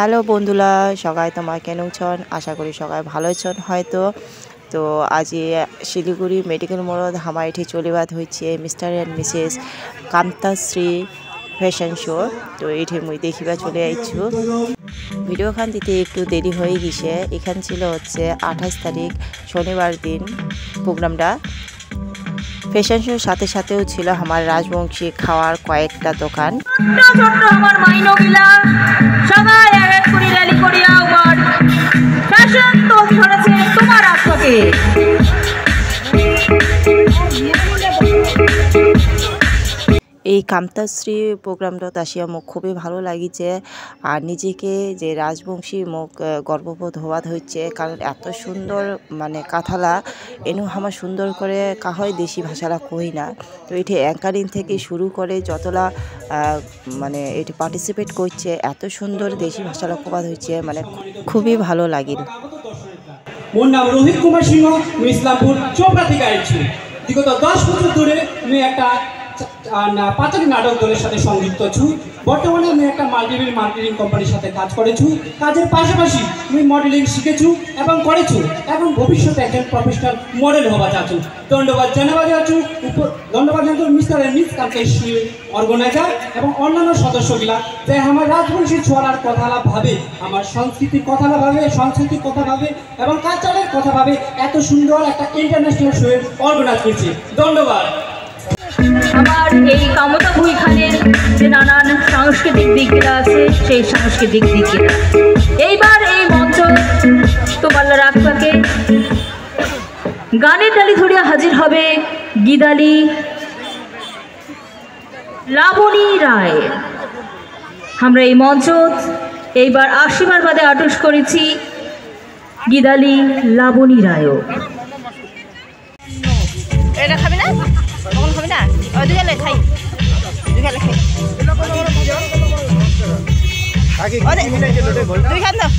Hello বন্ধুরা, সবাই তোমার কেন ছন? আশা করি সবাই ভালো ছন হয়তো। তো আজি শিলিগুড়ি মেডিকেল মোড়ত আমার এটি চলিবাদ হয়েছে Mr and Mrs Kantashree fashion show. তো এটি মুই দেখিবা চলে আইছু। ভিডিওখান দিতে একটু দেরি হয়ে গেছে। এখান ছিল হচ্ছে 28 তারিখ শনিবার দিন প্রোগ্রামটা। ফ্যাশন শোর সাথে সাথেও ছিল আমার রাজবংশী খাওয়ার কয়েকটা দোকান। আমার মাইনগিলা সবাই এক করে র্যালি করিয়া ওভার ফ্যাশন তো ধরেছে তোমার আজকে। এই কান্তাশ্রী প্রোগ্রামটা আসিয়া মোক খুবই ভালো লাগিছে আর নিজেকে যে রাজবংশী মোক গর্ববোধ হওয়া হচ্ছে, কারণ এত সুন্দর মানে কাথালা এনু আমার সুন্দর করে কাহয় দেশি ভাষাটা কই না। তো এটি অ্যাঙ্কারিং থেকে শুরু করে যতলা মানে এটি পার্টিসিপেট করছে, এত সুন্দর দেশি ভাষাটা কোবাদ হচ্ছে, মানে খুবই ভালো লাগিল। মোর নাম রোহিত কুমার সিংহ, আমি ইসলামপুর চোপড়া থেকে আসছি। বিগত 10 বছর ধরে আমি একটা পাঁচালী নাটক দলের সাথে সংযুক্ত আছি। বর্তমানে আমি একটা মাল্টিমিডিয়া মার্কেটিং কোম্পানির সাথে কাজ করেছি। কাজের পাশাপাশি আমি মডেলিং শিখেছি এবং করেছি, এবং ভবিষ্যতে একজন প্রফেশনাল মডেল হওয়া যাচ্ছি। ধন্যবাদ জানাবা যাচ্ছি, ধন্যবাদ জানাচ্ছি মিস্টার এন্ড মিস কান্তাশ্রী অর্গানাইজার এবং অন্যান্য সদস্যগুলা, যে আমার রাজবংশী ছোয়ালার কথা ভাবে, আমার সংস্কৃতির কথা ভাবে, সংস্কৃতির কথা ভাবে এবং কালচারের কথা ভাবে এত সুন্দর একটা ইন্টারন্যাশনাল শো অর্গানাইজ করছে। ধন্যবাদ। আমার এই কামতা ভুইখানের যে নানান সাংস্কৃতিক দিকগুলো আছে, সেই সাংস্কৃতিক দিকগুলো এইবার এই মঞ্চ তোমাল্লা রাখবাকে গানের ডালি ধরিয়া হাজির হবে গীদালি লাবণী রায়। আমরা এই মঞ্চ এইবার আশীর্বাদ বাদে আটুস করেছি গীদালি লাবণী রায়ও। এটা খাবি না? কখন খাবি না? ওই দুইখানে খাই, দুইখানে খাই, দুইখান দাও।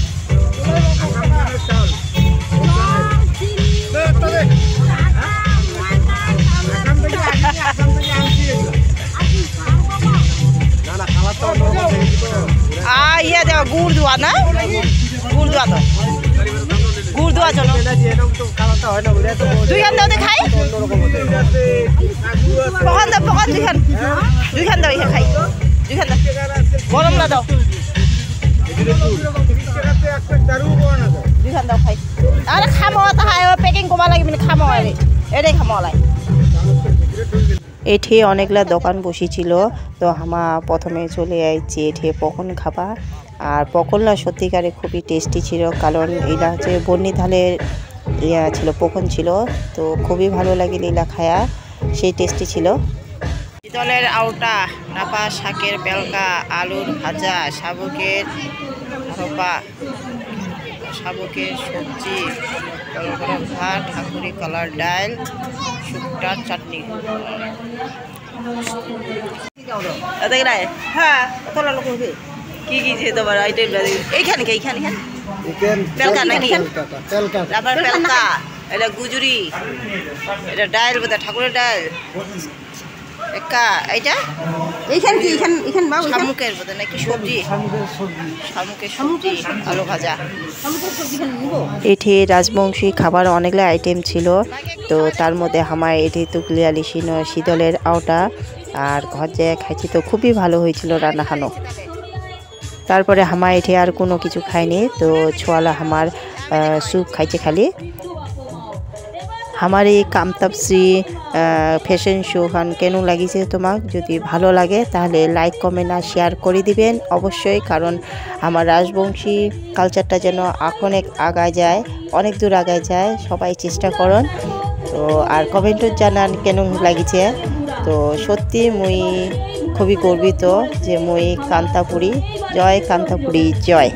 ইয়া দেওয়া গুড় দেওয়া না, গুড় দেওয়া তো গুড় দেওয়া চলো, দুইখান দাও খাই, পকান দাও, পকান দুইখান, দুইখান দাও ইহা খাই, দুইখান দাও গরম না দাও, দুইখান দাও খাই। আরে খামো তাহাই পেকিং কমা লাগি মানে খামো, এটাই খামো লাই। এঠে অনেকগুলা দোকান বসেছিল। তো আমা প্রথমে চলে আইছি এঠে পকন খাবা। আর পকনলা সত্যিকারে খুবই টেস্টি ছিল, কারণ এটা হচ্ছে বন্নি ধালের ছিল, পকন ছিল। তো খুবই ভালো লাগিল এলা খায়া, সেই টেস্টি ছিল। শীতলের আউটা, নাপা শাকের বেলকা, আলুর ভাজা, শাবকের ধোপা, শাবকের সবজি, ভাত, ঠাকুরি কলার ডাল, শুকটার চাটনি। হ্যাঁ কি কি যে তোমার আইটেম এইখানে এইখানে পেলকা নাকি রাবার পেলকা, এটা গুজুরি, এটা ডাল বোধ ঠাকুরের ডাল একা, এইটা এইখান কি এইখান এইখান শামুকের বোধ নাকি সবজি, শামুকের সবজি, আলু ভাজা। এটি রাজবংশী খাবার অনেকগুলো আইটেম ছিল। তো তার মধ্যে আমার এটি তো ক্লিয়ারলি শীতলের আওটা আর ঘর যায় খাইছি, তো খুবই ভালো হয়েছিল রান্না খানো। তারপরে আমার এটি আর কোনো কিছু খাইনি। তো ছোয়ালা আমার স্যুপ খাইছে খালি। আমার এই কান্তাশ্রী ফ্যাশন শো খান কেন লাগিছে তোমাক? যদি ভালো লাগে তাহলে লাইক কমেন্ট আর শেয়ার করে দিবেন অবশ্যই, কারণ আমার রাজবংশী কালচারটা যেন অনেক আগায় যায়, অনেক দূর আগায় যায়, সবাই চেষ্টা করুন। তো আর কমেন্টও জানান কেন লাগিছে। তো সত্যি মুই খুবই গর্বিত যে মুই কান্তাপুরী, জয় কান্তাপুরী জয়।